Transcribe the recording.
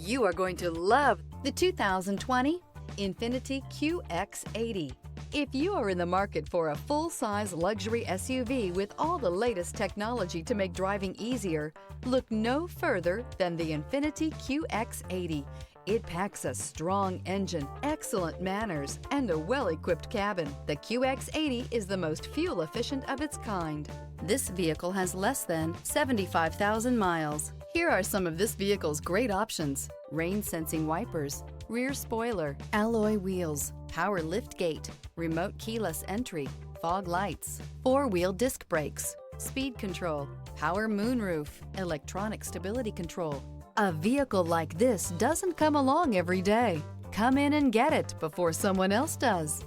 You are going to love the 2020 INFINITI QX80. If you are in the market for a full-size luxury SUV with all the latest technology to make driving easier, look no further than the INFINITI QX80. It packs a strong engine, excellent manners, and a well-equipped cabin. The QX80 is the most fuel-efficient of its kind. This vehicle has less than 75,000 miles. Here are some of this vehicle's great options: rain-sensing wipers, rear spoiler, alloy wheels, power liftgate, remote keyless entry, fog lights, four-wheel disc brakes, speed control, power moonroof, electronic stability control. A vehicle like this doesn't come along every day. Come in and get it before someone else does.